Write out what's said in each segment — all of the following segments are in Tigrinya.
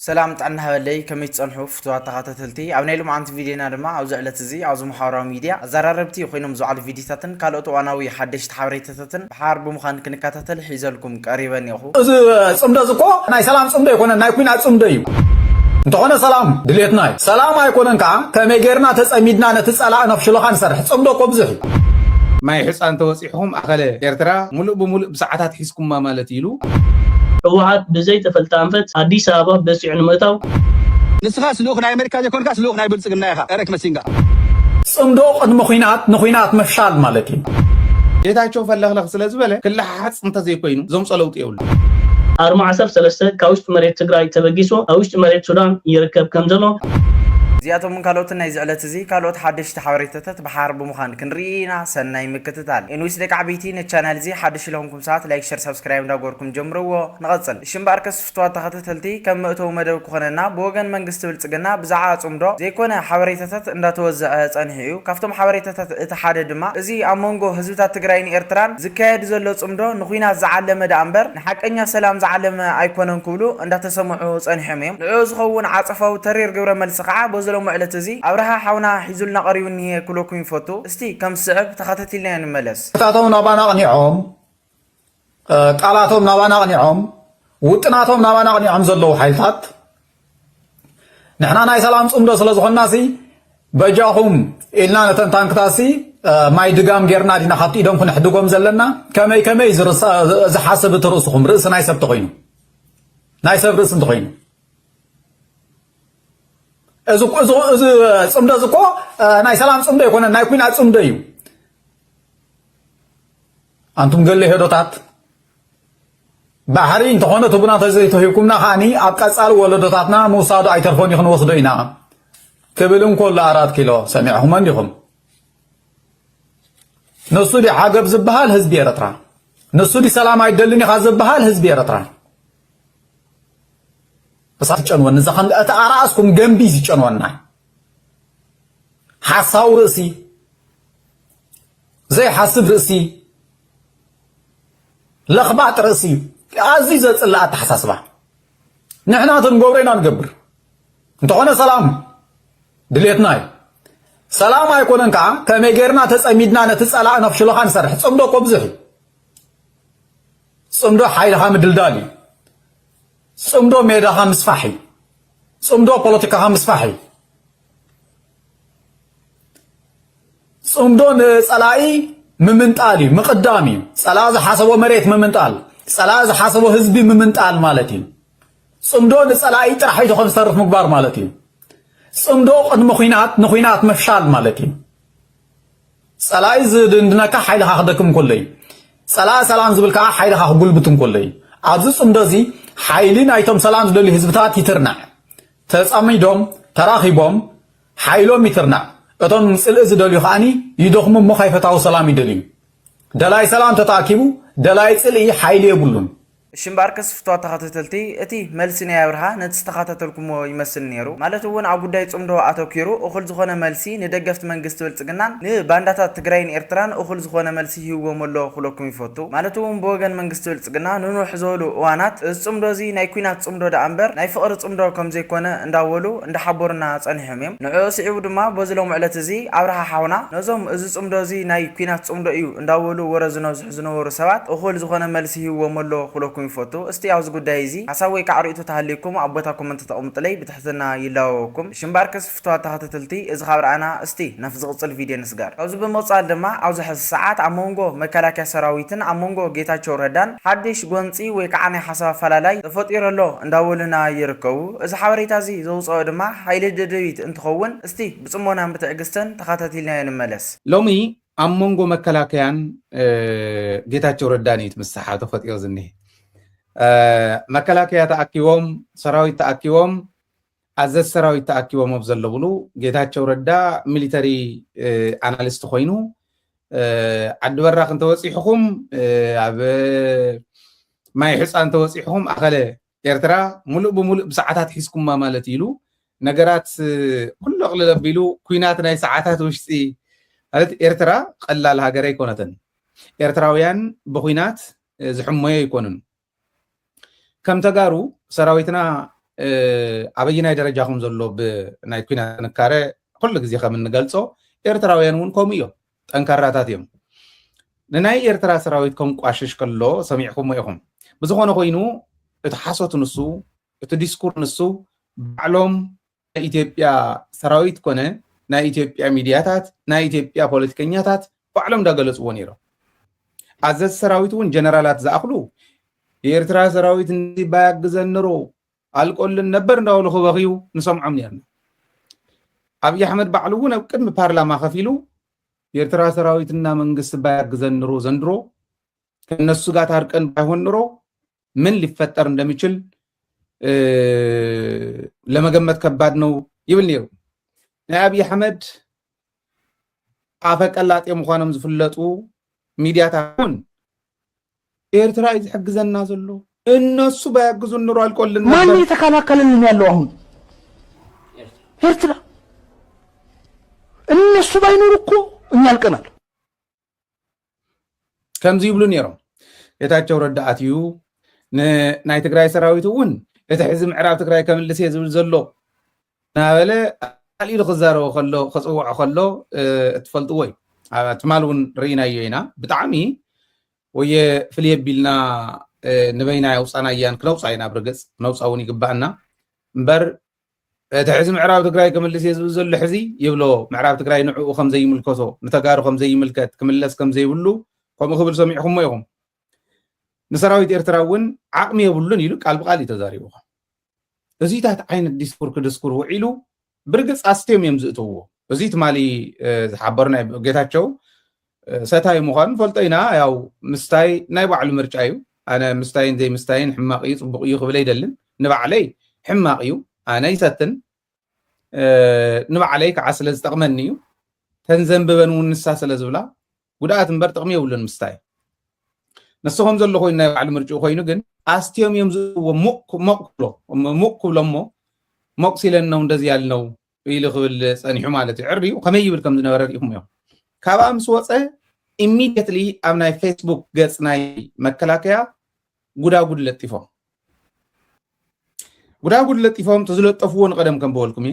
سلام تعنا هبلي كميت صنحو فتوات تخاتتلتي أبني لهم عن فيديونا دما أو زعلت زي أو محاورة ميديا زراربتي وخينهم زعل فيديوهاتن كالوت واناوي حدش تحوريتاتن بحارب مخان كنكاتتل حيزلكم قريبا يا أخو صمدا زكو ناي سلام صمدا يكون ناي كوينا صمدا يو انتونا سلام دليتناي سلام يكون كا كميغيرنا تصميدنا نتصلا نفشلو نسرح صمدا قبزح ما يحس أن توصيحهم أخله إرترا ملء بملء بساعات حسكم ما مالت يلو هوحات بزي تفلتانفت أديس أبابا بس يعني متاو نسخة سلوك ناي أمريكا يكون كا سلوك ناي بلصقنا يا إرك مسينغا صمدا قد نخوينات مفشال مالتي جيتاچو فلخلخ ስለዝበለ كل حد انت زي كوينو زوم صلوت يقول أرمع عصر سلسلة كاوست مريت تجراي تبجيسو أوست مريت سودان يركب كم زلو زياتو من كالوت ناي زعلت زي كالوت حدش تحوريتات بحارب مخان كنرينا سناي مكتتال انويس دك عبيتي الچانل زي حدش لهمكم ساعات لايك شير سبسكرايب داغوركم جمرو نقصل شمباركس فتوات تخاتتلتي كم متو مدب كخننا بوغن منغست بلصقنا بزعا صمدو زي كونه حوريتات انداتوزع صنحيو كافتم حوريتات اتحاد دما ازي امونغو حزبታት ትግራይን ኤርትራን ዝካየድ ዘሎ ጽምዶ ንኹይና ዝዓለመ ዳንበር ንሐቀኛ ሰላም ዝዓለመ ኣይኮነን ክብሉ እንዳተሰምዑ ጸንሐም እዮም ንዑ ዝኸውን ዓጽፋው ተሪር ግብረ መልስ ከዓ በዘሎም ዕለት እዚ ኣብርሃ ሓውና ሒዙልና ቀሪቡኒ ክሎኩም ይፈቱ እስቲ ከም ስዕብ ተኸታቲልና እንመለስ ታቶም ናባና ቅኒዖም ቃላቶም ናባና ቅኒዖም ውጥናቶም ናባና ቅኒዖም ዘለው ሓይልታት ንሕና ናይ ሰላም ጽምዶ ስለ ዝኾናሲ በጃኹም ኢልና ነተንታንክታሲ ማይ ድጋም ጌርና ዲና ሓቲ ኢዶም ክንሕድጎም ዘለና ከመይ ዝሓስብ ትርእስኹም ርእሲ ናይ ሰብ ተኾይኑ ናይ ሰብ ርእሲ እንተኾይኑ እዚ ጽምዶ ዝኮ ናይ ሰላም ጽምዶ ይኮነ ናይ ኩናት ጽምዶ እዩ አንቱም ገለ ሄዶታት ባሕሪ እንተኾነ ትቡና ተዘይተሂብኩምና ኻኒ ኣብ ቀጻሊ ወለዶታትና ምውሳዱ ኣይተርፎን ይኹን ወስዶ ኢና ክብልን ኮሎ 4 ኪሎ ሰሚዕኹም እንዲኹም نسو دي حاجب زبهال حزب ኤርትራ نسو دي سلام አይደልን ይኻ ዝብሃል ህዝቢ ኤርትራ በሳት ጨንወን ዘኸን አራስኩም ገንቢ ሲጨንወና ሐሳው ርእሲ ዘይ ሐስብ ርእሲ ለኽባጥ ርእሲ አዚ ዘጽላ ተሐሳስባ ንሕና ትንገብረና ንገብር እንተኾነ ሰላም ድሌትናይ سلام አይኮነን ካ ከመገርና ተጸሚድና ነትጸላ ነፍሽሎ ኻንሰርሕ ጽምዶ ቆብዝሕ ጽምዶ ሓይልኻ ምድልዳሊ ጽምዶ ሜዳኻ ምስፋሒ ጽምዶ ፖለቲካኻ ምስፋሒ ጽምዶ ንጸላኢ ምምንጣሊ ምቅዳሚ ጸላ ዝሓሰቦ መሬት ምምንጣል ጸላ ዝሓሰቦ ህዝቢ ምምንጣል ማለት እዩ ጽምዶ ንጸላኢ ጥራሕ ይተኾን ሰርፍ ምግባር ማለት እዩ ጽምዶ ቅድሚ ንኹይናት መፍሻል ማለት እዩ ጸላይ ዝድንድነካ ሓይልኻ ክደክም ኮለይ ጸላ ሰላም ዝብልካ ሓይልኻ ክጉልብትን ኮለይ ኣብዚ ጽምዶ እዚ ሓይሊ ናይቶም ሰላም ዝደልዩ ህዝብታት ይትርናዕ ተጸሚዶም ተራኺቦም ሓይሎም ይትርናዕ እቶም ጽልእ ዝደልዩ ኸኣኒ ይደኽሙ እሞ ከይፈታዊ ሰላም ይደልዩ ደላይ ሰላም ተታኪቡ ደላይ ጽልኢ ሓይሊ የብሉን ሽምባርከስ ፍቷት ተኸታተልቲ እቲ መልሲ ናይ ኣብርሃ ነተስተኻታተልኩሞ ይመስል ነይሩ ማለት እውን ኣብ ጉዳይ ጽምዶ ኣተኪሩ እኹል ዝኾነ መልሲ ንደገፍቲ መንግስቲ ብልጽግናን ንባንዳታት ትግራይን ኤርትራን እኹል ዝኾነ መልሲ ሂቦም ኣሎ ኩለኩም ይፈቱ ማለት እውን ብወገን መንግስቲ ብልጽግና ንኑሕ ዝበሉ እዋናት ጽምዶ እዚ ናይ ኩናት ጽምዶ ዳኣምበር ናይ ፍቕሪ ጽምዶ ከም ዘይኮነ እንዳወሉ እንዳሓበሩና ጸኒሖም እዮም ንዑ ስዒቡ ድማ በዝሎም ዕለት እዚ ኣብርሃ ሓውና ነዞም እዚ ጽምዶ እዚ ናይ ኩናት ጽምዶ እዩ እንዳወሉ ወረዝኖ ዝነበሩ ሰባት እኹል ዝኾነ መልሲ ሂቦም ኣሎ ኩለኩም ይፈቱ እስቲ ያውዝ ጉዳይ እዚ ሐሳብ ወይ ካዕሪቱ ተሃሊኩም አቦታ ኮመንት ተቀምጥለይ ብትሕትና ይላወኩም ሽምባርከስ ፍቷት ተኸታተልቲ እዚ ኻብራና እስቲ ነፍዚ ቅጽል ቪድዮ ንስጋር ኣብዚ በመጻል ድማ ኣብዚ ሕዚ ሰዓት ኣሞንጎ መከላከያ ሰራዊትን ኣሞንጎ ጌታቸው ረዳን ሓድሽ ጎንፂ ወይ ከዓ ናይ ሓሳብ ፈላላይ ተፈጢረሎ እንዳወልና ይርከቡ እዚ ሓበሬታ እዚ ዘውፅኦ ድማ ሃይለ ደደቢት እንትኸውን እስቲ ብጽሞናን ብትዕግስትን ተኸታቲልና እንመለስ ሎሚ ኣሞንጎ መከላከያን ጌታቸው ረዳን ይትምስሓ ተፈጢሮ ዝኒህ መከላከያ ተኣኪቦም ሰራዊት ተኣኪቦም ኣዘዝ ሰራዊት ተኣኪቦም ኣብ ዘለብሉ ጌታቸው ረዳ ሚሊተሪ ኣናሊስት ኮይኑ ዓዲ በራኽ እንተወፂሕኹም ኣብ ማይ ሕፃን ተወፂሕኹም ኣኸለ ኤርትራ ሙሉእ ብሙሉእ ብሰዓታት ሒዝኩማ ማለት ኢሉ ነገራት ኩሉ ቅልል ኣቢሉ ኩናት ናይ ሰዓታት ውሽጢ ማለት ኤርትራ ቀላል ሃገር ኣይኮነትን ኤርትራውያን ብኩናት ዝሕመዩ ኣይኮኑን ከም ተጋሩ ሰራዊትና أبينا درجة هم زلوا بنايكونا نكارة كل جزء خم نقلصه إرتراويان ون كوميو أنكاراتاتيم نناي إرترا سراويتكم قاشش كله سميعكم ما يهم بزخونه خوينو اتحاسوت نسو اتديسكور نسو بعلم إثيوبيا سراويت كونه نا إثيوبيا ميدياتات نا إثيوبيا بوليتيكينياتات بعلم داغلص ونيرو عزز سراويت ون جنرالات زاخلو የኤርትራ ሰራዊት እንዲ ባያግዘን ኑሮ አልቆልን ነበር እንዳው ለኸበኺው ንሰምዖም ነርና አብይ አሕመድ ባዕሉ ነው ቅድም ፓርላማ ከፊሉ የኤርትራ ሰራዊትና መንግስት ባያግዘን ኑሮ ዘንድሮ ከነሱ ጋር ታርቀን ባይሆን ኑሮ ምን ሊፈጠር እንደሚችል ለመገመት ከባድ ነው ይብል ነሩ አብይ አሕመድ አፈቀላጤ ምዃኖም ዝፍለጡ ሚዲያታውን ኤርትራ ይحግዘና ዘሎ እነሱ ባያግዙን ኑሮ አልቆልን ነበር ማን የተከላከለልን ያለው አሁን ኤርትራ እነሱ ባይኖር እኮ እኛ አልቀናል ከምዚ ይብሉ ነሮም የታቸው ረዳአትዩ ናይ ትግራይ ሰራዊቱን እተሕዚ ምዕራብ ትግራይ ከምልስ ዝብል ዘሎ ናበለ አሊሉ ክዛረው ከሎ ክጽውዕ ከሎ እትፈልጡ ወይ አትማሉን ሪናዮ ኢና ብጣዕሚ ወየ ፍልየቢልና ንበይና ያውፃና ያን ክነውፃይና ብርግጽ ነውፃውን ይግባአና እምበር ተሕዚ ምዕራብ ትግራይ ከምልስ ዝብል ዘሎ ሕዚ ይብሎ ምዕራብ ትግራይ ንዕኡ ከም ዘይምልከቶ ንተጋሩ ከም ዘይምልከት ክምለስ ከም ዘይብሉ ከምኡ ክብል ሰሚዕኹም ኢኹም ንሰራዊት ኤርትራውን ዓቅሚ የብሉን ኢሉ ቃል ብቃል ተዛሪቡ እዚታት ዓይነት ዲስኩር ክድስኩር ውዒሉ ብርግጽ አስቴም እዮም ዝእትውዎ እዚ ትማሊ ዝሓበርና ጌታቸው ሰታይ ምዃን ፈልጠይና ያው ምስታይ ናይ ባዕሉ ምርጫ እዩ ኣነ ምስታይን ዘይ ምስታይን ሕማቅ እዩ ጽቡቅ እዩ ክብል አይደልን ንባዕለይ ሕማቅ እዩ ኣነ ይሰትን ንባዕለይ ከዓ ስለ ዝጠቅመኒ እዩ ተንዘንብበን እውን ንሳ ስለ ዝብላ ጉዳኣት እምበር ጥቅሚ የብሉን ምስታይ ንስኹም ዘሎ ኮይኑ ናይ ባዕሉ ምርጫ ኮይኑ ግን ኣስቴም እዮም ዝእትውዎ ሙቅ ክብሎሞ ሞቅ ሲለነው እንደዚህ ያልነው ኢሉ ክብል ፀኒሑ ማለት እዩ ዕርዩ ከመይ ይብል ከም ዝነበረ ሪኢኹም እዮም ካብኣ ምስ ወፀ ኢሚዲየትሊ ኣብ ናይ ፌስቡክ ገጽ ናይ መከላከያ ጉዳጉድ ለጢፎም ተዝለጠፍዎ ንቀደም ከም በወልኩም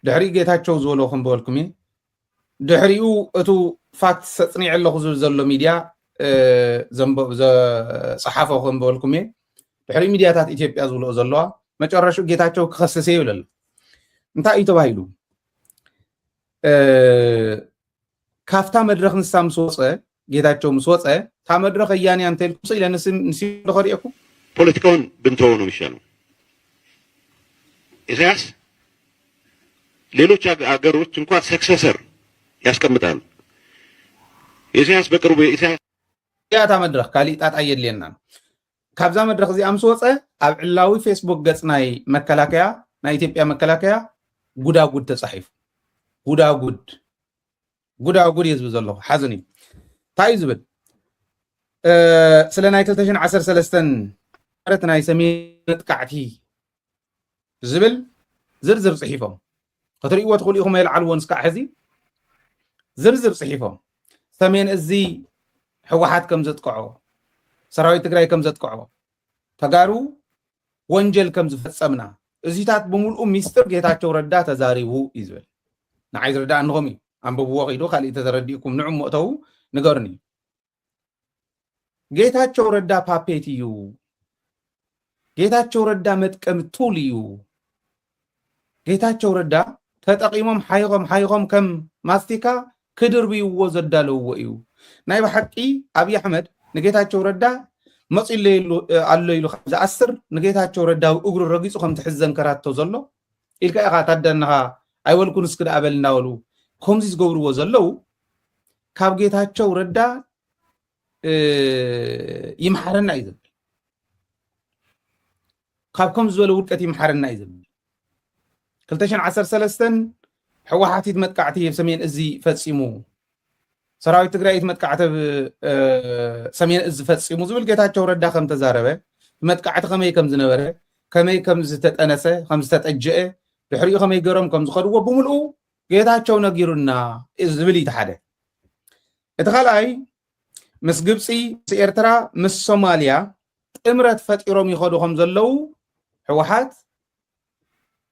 ድሕሪ ጌታቸው ዝበሎ ከም በወልኩም ድሕሪኡ እቱ ፋክት ሰጽኒዕ ኣለኹ ዝብል ዘሎ ሚድያ ዘጸሓፈ ከም በወልኩም ድሕሪ ሚድያታት ኢትዮጵያ ዝብልኦ ዘለዋ መጨረሹ ጌታቸው ክኸስሰ ይብል ኣሎ እንታይ እዩ ተባሂሉ ካፍታ መድረክ ንሳ ምስ ወፀ ጌታቸው ምስ ወፀ ታ መድረክ እያንያን ተልኩስ ኢለ ንሲ ለኸሪአኩም ፖለቲካውን ብንተው ነው የሚሻለው ኢሳያስ ሌሎች አገሮች እንኳን ሰክሰሰር ያስቀምጣሉ ኢሳያስ በቅርቡ ኢሳያስ ያታ መድረክ ካሊጣጣ የለና ካብዛ መድረክ እዚ አምስ ወፀ ኣብ ዕላዊ ፌስቡክ ገጽ ናይ መከላከያ ናይ ኢትዮጵያ መከላከያ ጉዳጉድ ተጻሒፉ ጉዳጉድ ይዝብ ዘሎ ሓዘን እዩ ታይ ዝብል ስለ ናይ 2013 ዓመት ናይ ሰሜን ጥቃዕቲ ዝብል ዝርዝር ጽሒፎም ክትሪእዎ ትኽእሉ ኢኹም የልዓልዎን እስካዕ ሕዚ ዝርዝር ጽሒፎም ሰሜን እዚ ሕወሓት ከም ዘጥቅዖ ሰራዊት ትግራይ ከም ዘጥቅዖ ተጋሩ ወንጀል ከም ዝፈጸምና እዚታት ብምልኡ ሚስጥር ጌታቸው ረዳ ተዛሪቡ ይዝብል ንዓይ ዝርዳእ እንኹም እዩ አንብብዎ ኺዱ ካልእ ተረዲእኩም ንዕሞ እተው ንገርኒ ጌታቸው ረዳ ፓፔት እዩ ጌታቸው ረዳ መጥቀም ቱል እዩ ጌታቸው ረዳ ተጠቂሞም ሓይኾም ከም ማስቲካ ክድርብይዎ ዘዳለውዎ እዩ ናይ ብሓቂ አብይ አሕመድ ንጌታቸው ረዳ መጽለ ኣሎ ኢሉ ዝኣስር ንጌታቸው ረዳ እግሩ ረጊጹ ከም ትሕዘን ከራቶ ዘሎ ኢልካ ኢኻ ታደንኻ ኣይወልኩንስ ክዳበል እናበሉ ከምዚ ዝገብርዎ ዘለው ካብ ጌታቸው ረዳ ይምሓረና እዩ ዝብል ካብ ከም ዝበለ ውድቀት ይምሓረና እዩ ዝብል 2013 ሕወሓቲት መጥቃዕቲ ሰሜን እዚ ፈጺሙ ሰራዊት ትግራይ መጥቃዕቲ ሰሜን እዚ ፈጺሙ ዝብል ጌታቸው ረዳ ከም ተዛረበ መጥቃዕቲ ከመይ ከም ዝነበረ ከመይ ከም ዝተጠነሰ ከም ዝተጠጀአ ድሕሪኡ ከመይ ገሮም ከም ዝኸድዎ ብምልኡ ጌታቸው ነጊሩና ዝብል ይተሓደ እቲ ካልኣይ ምስ ግብፂ ምስ ኤርትራ ምስ ሶማልያ ጥምረት ፈጢሮም ይኸዱ ከም ዘለው ሕወሓት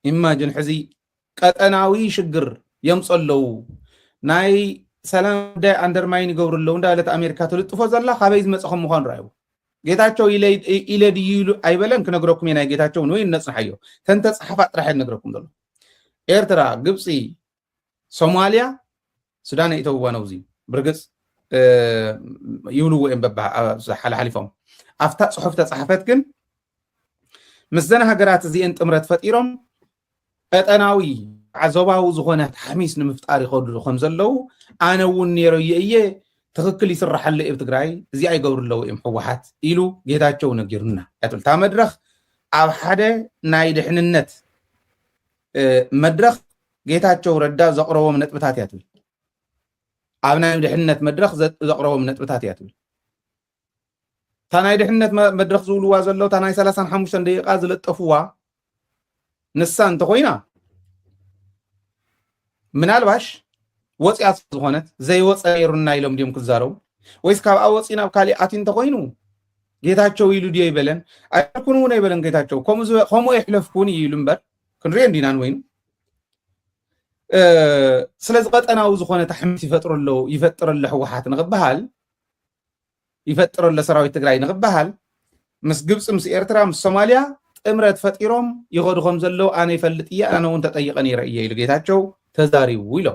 ኢማጅን ሕዚ ቀጠናዊ ሽግር የምጸለው ናይ ሰላም ጉዳይ አንደርማይን ይገብሩለው እንዳለት አሜሪካ ተልጥፎ ዘላ ካበይ ዝመጽኹም ምዃን ራዩ ጌታቸው ኢለድ ይሉ አይበለን ክነግረኩም የናይ ጌታቸው ነው ይነጽሐዮ ተንተ ጻሐፋ ጥራህ ነግረኩም ዘሎ ኤርትራ ግብጽ ሶማሊያ ሱዳን ኢትዮጵያ ነው ዚ ብርግጽ ይብሉ ወይም በባ ሓላሓሊፎም አፍታ ጽሑፍ ተጻሐፈት ግን ምስዘና ሃገራት እዚአን ጥምረት ፈጢሮም ቀጠናዊ ዓዘባው ዝኾነ ተሐሚስ ንምፍጣር ይኸዱ ከም ዘለው ኣነ እውን ነይረየ እየ ትክክል ይስራሐለ ኣብ ትግራይ እዚ ኣይገብሩለው እዮም ሕወሓት ኢሉ ጌታቸው ነጊሩና ያትብል ታ መድረኽ ኣብ ሓደ ናይ ድሕንነት መድረኽ ጌታቸው ረዳ ዘቕረቦም ነጥብታት ያትብል ኣብ ናይ ድሕንነት መድረኽ ዘቕረቦም ነጥብታት ያትብል تا ناي دحنت مدرخ زولوا زلو تا ناي 35 دقيقة زلطفوا نسان تخوينا ምናልባሽ ወጽያት ዝኾነት ዘይ ወጽይሩና ኢሎም ዲም ክዛረው ወይስ ካብ አወጽና ካሊ አቲን ተኮይኑ ጌታቸው ይሉ ዲ ይበለን አይኩኑ ነው ይበለን ጌታቸው ኮሙ ይሕለፍኩን ይሉምበር ክንሪ እንዲናን ወይኑ ስለዚ ቀጠናው ዝኾነ ተሕምት ይፈጥረለው ሕወሓት ንግባሃል ይፈጥረለው ሰራዊት ትግራይ ንግባሃል ምስ ግብጽ ምስ ኤርትራ ምስ ሶማሊያ ጥምረት ፈጢሮም ይኸዱኹም ዘለው አነ ይፈልጥ ያ አነ ወንተ ጠይቀን ይረእየ ይሉ ጌታቸው ተዛሪው ይሎ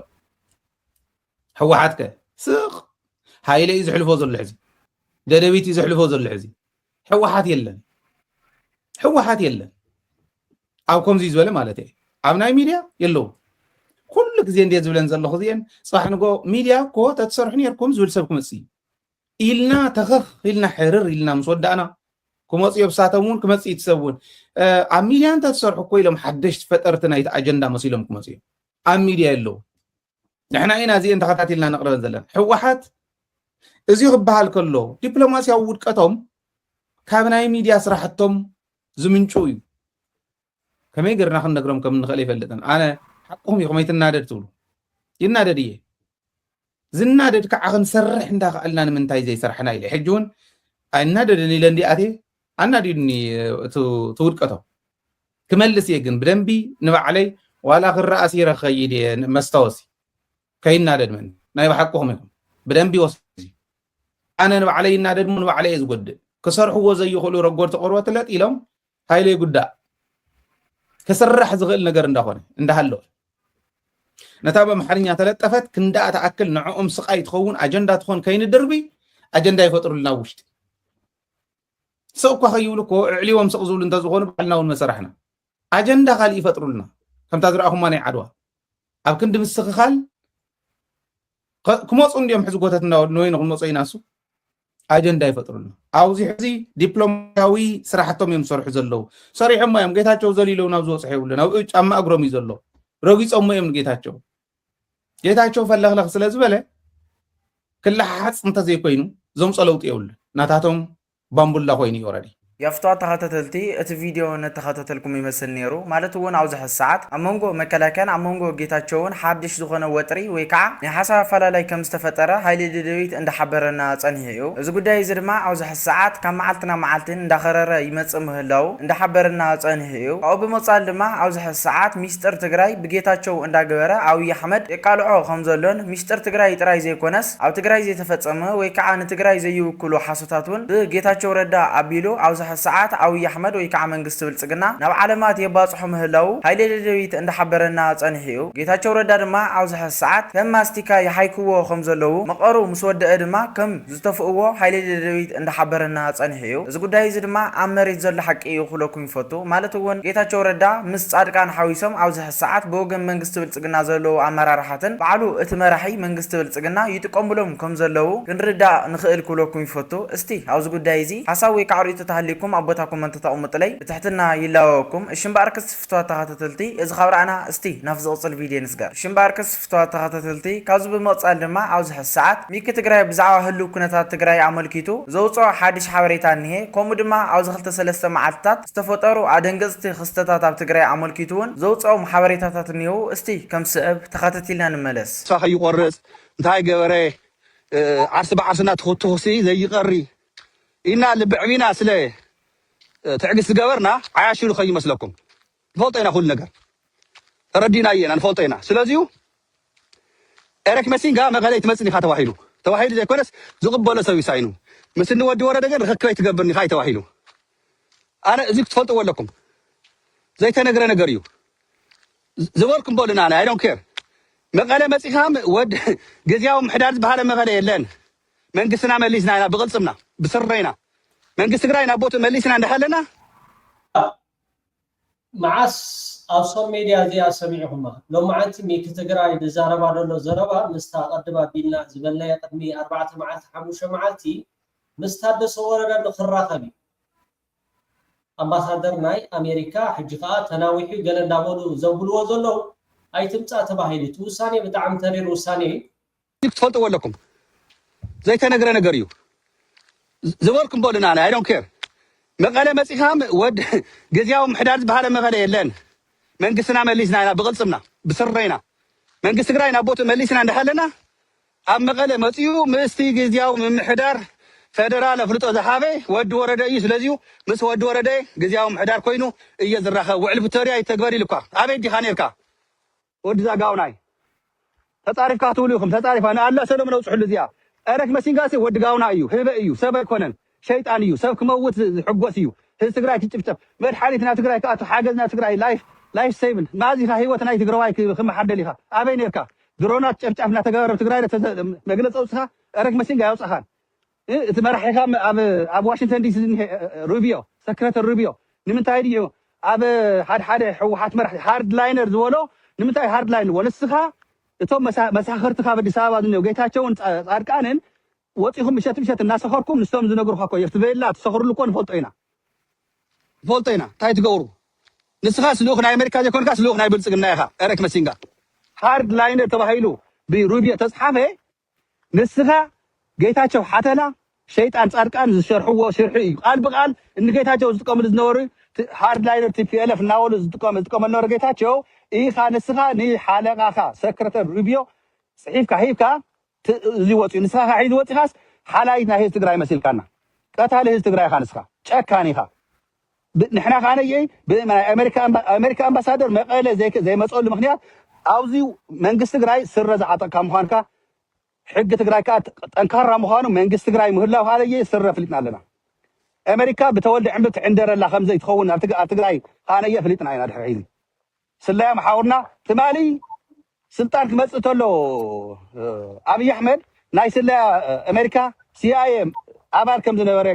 ሕወሓትከ ስቕ ሃይለ ይዝሕልፎ ዘሎ ሕዚ ደደቢት ይዝሕልፎ ዘሎ ሕዚ ሕወሓት የለን ኣብ ከምዚ ዝበለ ማለት እዩ ኣብ ናይ ሚድያ የለው ኩሉ ግዜ እንዴት ዝብለን ዘለኹ እዚአን ጽባሕ ንጎ ሚድያ እኮ ተትሰርሑ ነርኩም ዝብል ሰብ ክመጽእ ኢልና ተኸኽ ኢልና ሕርር ኢልና ምስ ወዳእና ክመጽኡ ብሳተሙን ክመጽእ ትሰቡን ኣብ ሚድያ ተትሰርሑ እኮ ኢሎም ሓደሽቲ ፈጠርቲ ናይቲ ኣጀንዳ መሲሎም ክመጽኡ ኣብ ሚድያ የለው ንሕና ኢና እዚአን ተኸታቲልና ነቕርበን ዘለና ሕወሓት እዚ ክበሃል ከሎ ዲፕሎማስያዊ ውድቀቶም ካብ ናይ ሚድያ ስራሕቶም ዝምንጩ እዩ ከመይ ገርና ክንነግሮም ከም ንኽእል ይፈልጥን ኣነ ሓቁም ኢኹም ይትናደድ ትብሉ ይናደድ እየ ዝናደድ ከዓ ክንሰርሕ እንዳኽኣልና ንምንታይ ዘይሰርሕና ኢለ ሕጂ እውን ኣይናደድን ኢለ እንዲኣቴ ኣናዲድኒ ትውድቀቶም ክመልስ እየ ግን ብደንቢ ንባዕለይ ዋላ ክረኣሲ ይረኸይድ መስታወሲ ከይናደድ ምን ናይ ባሓቁኹም ኢኹም ብደንቢ ወስዚ ኣነ ንባዕለይ ይናደድ ሙ ንባዕለይ እየ ዝጎድእ ክሰርሕዎ ዘይኽእሉ ረጎድቲ ቆርበት ለጥ ኢሎም ሃይለይ ጉዳእ ክስራሕ ዝኽእል ነገር እንዳሃለ ነታ በምሓርኛ ተለጠፈት ክንዳኣ ተኣክል ንዕኦም ስቃይ ትኸውን ኣጀንዳ ትኾን ከይንድርቢ ኣጀንዳ ይፈጥሩልና ውሽጢ ስቕ እኳ ከይብሉ እኮ ዕልዎም ስቕ ዝብሉ እንተዝኾኑ ባዕልና እውን መሰራሕና ኣጀንዳ ካሊእ ይፈጥሩልና ከምታ ዝረኣኹማ ናይ ዓድዋ ኣብ ክንዲ ምስኽኻል ክመፁ እንዲኦም ሕዚ ጎተት ንወይኑ ክንመፁ ኢና እሱ ኣጀንዳ ይፈጥሩልና ኣብዚ ሕዚ ዲፕሎማሲያዊ ስራሕቶም እዮም ዝሰርሑ ዘለው ሰሪሖም እዮም ጌታቸው ዘሊለው ናብ ዝወፅሐ የብሉን ኣብ ጫማ እግሮም እዩ ዘሎ ረጊፆም እዮም ጌታቸው ፈለኽለኽ ስለ ዝበለ ክላሓፅ እንተዘይኮይኑ ዘምፀ ለውጢ የብሉን ናታቶም ባምቡላ ኮይኑ እዩ ኦረዲ የፍቷ ተኸታተልቲ እቲ ቪዲዮ ነተኸታተልኩም ይመስል ነይሩ ማለት እውን ኣብዚ ሕዚ ሰዓት ኣብ መንጎ መከላከያን ኣብ መንጎ ጌታቸውን ሓድሽ ዝኾነ ወጥሪ ወይ ከዓ ናይ ሓሳብ ኣፈላላይ ከም ዝተፈጠረ ሃይሊ ደደቢት እንዳሓበረና ፀኒሑ እዩ እዚ ጉዳይ እዚ ድማ ኣብዚ ሕዚ ሰዓት ካብ መዓልትና መዓልትን እንዳኸረረ ይመፅእ ምህላው እንዳሓበረና ፀኒሑ እዩ ካብኡ ብምቕፃል ድማ ኣብዚ ሕዚ ሰዓት ሚስጥር ትግራይ ብጌታቸው እንዳገበረ ኣብይ ኣሕመድ የቃልዖ ከም ዘሎን ሚስጥር ትግራይ ጥራይ ዘይኮነስ ኣብ ትግራይ ዘይተፈፀመ ወይ ከዓ ንትግራይ ዘይውክሉ ሓሶታት እውን ብጌታቸው ረዳ ኣቢሉ ኣብዚ ሰዓት ኣብይ ኣሕመድ ወይ ከዓ መንግስቲ ብልጽግና ናብ ዓለማት የባጽሑ ምህላው ሃይለ ደደቢት እንዳሓበረና ፀኒሑ እዩ ጌታቸው ረዳ ድማ ኣብዚ ሰዓት ከም ማስቲካ ይሓይክዎ ከም ዘለው መቐሩ ምስ ወደአ ድማ ከም ዝተፍእዎ ሃይለ ደደቢት እንዳሓበረና ፀኒሑ እዩ እዚ ጉዳይ እዚ ድማ ኣብ መሬት ዘሎ ሓቂ እዩ ክብለኩም ይፈቱ ማለት እውን ጌታቸው ረዳ ምስ ጻድቃን ሓዊሶም ኣብዚ ሰዓት ብወገን መንግስቲ ብልጽግና ዘለው ኣመራርሓትን ባዕሉ እቲ መራሒ መንግስቲ ብልጽግና ይጥቀምሎም ከም ዘለው ክንርዳእ ንኽእል ክብለኩም ይፈቱ እስቲ ኣብዚ ጉዳይ እዚ ሓሳብ ወይ ከዓ ርእይቶ ተሃልይኩም ኣቦታ ኮመንት ተቐምጡለይ ብትሕትና ይላወኩም እሽምባርከስ ፍትዋ ተኸታተልቲ እዚ ኸብራና እስቲ ናብ ዝቕፅል ቪድዮ ንስገር እሽምባርከስ ፍትዋ ተኸታተልቲ ካብዚ ብምቕፃል ድማ ኣብዚ ሕዚ ሰዓት ሚኪ ትግራይ ብዛዕባ ህልው ኩነታት ትግራይ ኣመልኪቱ ዘውፅኦ ሓድሽ ሓበሬታ እኒሄ ከምኡ ድማ ኣብዚ 2-3 መዓልትታት ዝተፈጠሩ ኣደንገፅቲ ክስተታት ኣብ ትግራይ ኣመልኪቱ እውን ዘውፅኦም ሓበሬታታት እኒሄው እስቲ ከም ስዕብ ተኸታቲልና ንመለስ ይቆርፅ እንታይ ገበረ ዓርሲ ብዓርስና ትኽትኽሲ ዘይቀሪ ኢና ልብዕቢና ስለ ትዕግስት ገበርና ዓያሽሉ ከይመስለኩም ትፈልጦ ኢና ኩሉ ነገር تردينا ينا نفولتينا سلازيو إيريك ماسينغا مقالة تمسني خا توحيلو زي كونس زقبل سوي ساينو مسن ودي ورا دغن ركبي تقبرني خاي توحيلو انا ازيك تفلطوا ولكم زي تنغره نغريو زبركم بولنا انا اي دونت كير مقاله مصيخام ود غزياو محدار بحاله مقاله يلن منغسنا مليسنا انا بقلصمنا بسرينا منغس تግራይና ቦት مليسنا እንደحلنا معاس أوصل ميديا زي سميعهم لو معانت ميك تقرأي بزاربا دولو زربا مستقدبا بينا زبلا يقدمي 4 معالت حموشة معالتي مستهد صورنا نخراخبي أمباسادر ناي أمريكا حجقا تناويحي قلن دابولو زنبلو وزلو أي تمتع تباهيلي توساني بدعم ترير وساني تفلطوا ولكم زي تنغره نغريو زبركم بولنا انا اي دونت كير مقاله مصيخام ود غزياو محدار بحاله مقاله يلن منغسنا مليسنا انا بقلصمنا بسرينا منغس تግራይና ቦት مليسنا እንደحلنا اب مقاله مصيو مستي غزياو محدار فدرال فلطو زحابي ود ورده اي سلازيو مس ود ورده غزياو محدار كوينو ايزراخه وعل بتوريا يتغبري لكا ابي دي خانيركا ود زاغاوناي تطارفكا توليكم تطارف انا الله سلام نو صحل زيا ارك مسينغاسي ود غاونا ايو هبه ايو سبا كونن شيطان ايو سب كموت حقوس ايو هز تግራይ تጭፍጨፍ መድሓኒትና ትግራይ ካቱ ሓገዝና ትግራይ لايف سيفن مازي فا هيوت ناي تግራዋይ كم حدليخا ابي نيركا درونات ጨፍጨፍና ተገበረ ትግራይ መግለጽ አውጽኻ ارك مسينغا ያውጽኻን تمرحيخا اب واشنطن دي سي روبيو سكرتير روبيو نمنتاي ديو اب حد حوحات مرح هارد لاينر زولو نمنتاي هارد لاين ولسخا እቶም መሳخرتካ በዲስ አበባ ነው ጌታቸውን ጻድቃንን ወጪሁም ምሸት እናሰخرኩም ንስቶም ዝነግሩካ ኮ ይፍትበላ ተሰخرልኮን ፎልጦይና ታይ ትገብሩ ንስኻስ ልኡኽ ናይ አሜሪካ ዘኮንካስ ልኡኽ ናይ ብልጽግና ኢኻ ኤሪክ መሲንጋ ሃርድ ላይነር ተባሂሉ ብሩቢዮ ተጻሐፈ ንስኻ ጌታቸው ሓተላ ሸይጣን ጻድቃን ዝሸርሕዎ ሽርሒ እዩ ቃል በቃል እንጌታቸው ዝጥቀምሉ ዝነበሩ ሃርድ ላይነር ቲፒኤልኤፍ ናወሉ ዝጥቀምሉ ነበረ ጌታቸው ኢኻ ንስኻ ንሓለቃኻ ሰክረተር ሩቢዮ ጽሒፍካ ሂብካ ዝወጽ ንስኻ ሒዝ ወጽኻስ ሓላይት ናይ ህዝቢ ትግራይ መስልካና ቀታሊ ህዝቢ ትግራይ ኻ ንስኻ ጨካኒኻ ንሕና ኻነይ በአሜሪካ አምባሳደር መቀለ ዘይ መጽሉ ምክንያት አውዚ መንግስት ትግራይ ስረ ዝዓጠቃ ምዃንካ ሕግ ትግራይ ካ ጠንካራ ምዃኑ መንግስት ትግራይ ምህላው ሃለየ ስረ ፍሊጥና ኣለና አሜሪካ በተወልደ ዕምብት ዕንደረላ ከምዘይ ትኸውን ኣብ ትግራይ ኻነየ ፍሊጥና ኢና ድሕሪ ሒዚ ስለያ መሓውርና ትማሊ ስልጣን ክመጽእ ተሎ አብይ አሕመድ ናይ ስለያ አሜሪካ ሲአይኤ አባል ከም ዝነበረ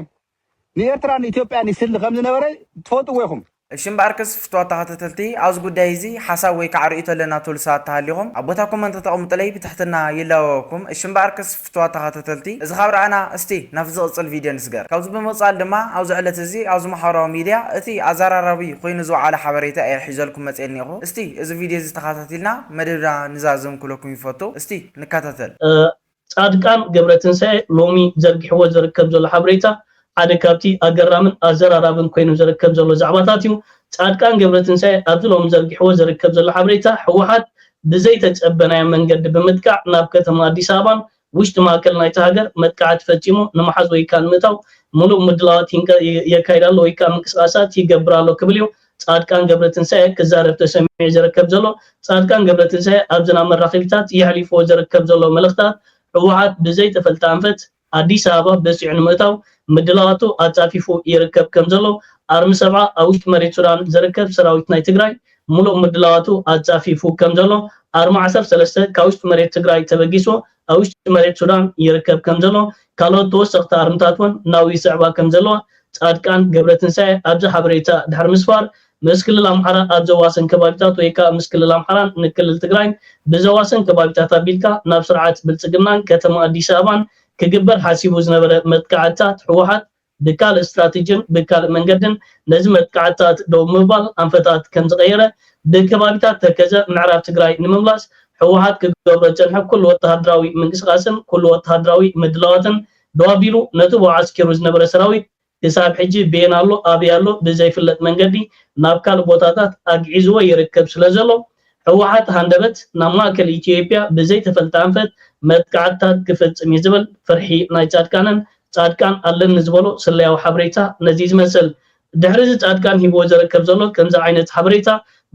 ንኤርትራን ኢትዮጵያን ይስል ከም ዝነበረ ትፈልጥዎ ኢኹም እሽምባርክስ ፍትዋታ ተተልቲ አውዝ ጉዳይ እዚ ሓሳብ ወይ ካዕሪእቶ ለና ቱልሳት ተሃሊኹም አቦታ ኮመንት ተቀምጥለይ ብትሕትና ይላወኩም እሽምባርክስ ፍትዋታ ተተልቲ እዚ ካብራና እስቲ ናብ ዝቕጽል ቪድዮ ንስገር ካብዚ በመጻል ድማ አውዝ ዕለት እዚ አውዝ ማሕበራዊ ሚድያ እቲ አዛራራቢ ኮይኑ ዝውዓለ ሓበሬታ ሒዘልኩም መጽእኒኹ እስቲ እዚ ቪድዮ እዚ ተኸታተልና መደዳ ንዛዝም ኩለኩም ይፈቱ እስቲ ንከታተል ጻድቃን ገብረትንሳኤ ሎሚ ዘርጊሕዎ ዝርከብ ዘሎ ሓበሬታ ሓደ ካብቲ ኣገራምን ኣዘራራብን ኮይኑ ዝርከብ ዘሎ ዛዕባታት እዩ ጻድቃን ገብረትንሳኤ ኣብዚ ሎሚ ዘርጊሕዎ ዝርከብ ዘሎ ሓበሬታ ሕወሓት ብዘይ ተጸበናይ መንገዲ ብምጥቃዕ ናብ ከተማ አዲስ አበባን ውሽጢ ማእከል ናይቲ ሃገር መጥቃዕቲ ፈጺሙ ንመሓዝ ወይ ከዓ ንምእታው ሙሉእ ምድላዋት የካይዳሎ ወይ ከዓ ምንቅስቃሳት ይገብራሎ ክብል እዩ ጻድቃን ገብረትንሳኤ ክዛረብ ተሰሚዑ ዝርከብ ዘሎ ጻድቃን ገብረትንሳኤ ኣብዚ ናብ መራኸቢታት ይሕሊፍዎ ዝርከብ ዘሎ መልእኽታት ሕወሓት ብዘይ ተፈልጣ አንፈት አዲስ አበባ በሲዑ ንምእታው ምድላዋቱ አጻፊፉ ይርከብ ከም ዘሎ አርሚ 7 ኣብ ውሽጢ መሬት ሱዳን ዝርከብ ሰራዊት ናይ ትግራይ ሙሉእ ምድላዋቱ አጻፊፉ ከም ዘሎ አርሚ 13 ካብ ውሽጢ መሬት ትግራይ ተበጊሶ ኣብ ውሽጢ መሬት ሱዳን ይርከብ ከም ዘሎ ካልኦት ተወሰኽቲ ኣርምታት እውን ናብ ይስዕባ ከም ዘሎ ጻድቃን ገብረትንሳኤ ኣብዚ ሓበሬታ ድሕሪ ምስፋር ምስ ክልል ኣምሓራ ኣብ ዘዋሰን ከባቢታት ወይ ከዓ ምስ ክልል ኣምሓራን ንክልል ትግራይ ብዘዋሰን ከባቢታት ኣቢልካ ናብ ስርዓት ብልጽግናን ከተማ አዲስ አበባን ክግበር ሓሲቡ ዝነበረ መጥቃዕታት ሕወሓት ብካል ስትራቴጂን ብካል መንገድን ነዚ መጥቃዕታት ደው ምባል አንፈታት ከም ዝቀየረ ብከባቢታት ተከዘ ምዕራብ ትግራይ ንምምላስ ሕወሓት ክገብሮ ዝጸንሐ ኩሉ ወተሃደራዊ ምንቅስቃስን ኩሉ ወተሃደራዊ ምድላዋትን ደዋቢሉ ነቲ ብዓስኪሩ ዝነበረ ሰራዊት ክሳብ ሕጂ ቤናሎ ኣብያሎ ብዘይፍለጥ መንገዲ ናብ ካል ቦታታት ኣግዒዝዎ ይርከብ ስለዘሎ ሕወሓት ሃንደበት ናብ ማእከል ኢትዮጵያ ብዘይ ተፈልጣ አንፈት መጥቃዕታት ክፍጽም ይዝብል ፍርሒ ናይ ጻድቃን ኣለን ዝብሎ ስለያው ሓበሬታ ነዚ ዝመስል ድሕሪ ጻድቃን ሂቦ ዝርከብ ዘሎ ከምዚ ዓይነት ሓበሬታ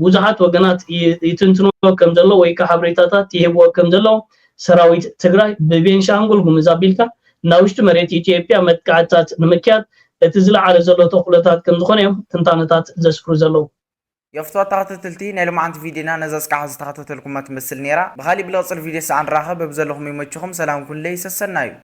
ብዙሓት ወገናት ይትንትኖ ከም ዘሎ ወይ ከሓብሬታታት ይህብዎ ከም ዘሎ ሰራዊት ትግራይ በቤንሻንጉል ጉሙዝ አቢልካ ናውሽቱ መሬት ኢትዮጵያ መጥቃዕታት ንምክያድ እቲ ዝለዓለ ዘሎ ተኽለታት ከም ዝኾነ እዮም ትንታነታት ዘስፍሩ ዘለው يفتو تخطتلتي نلم عند فيديونا نزاز كحز تخطتلكم ما تمثل نيرا بخالي بلا فيديو سعن راخة ببزلهم يمتشخم سلام كل ليس السنايو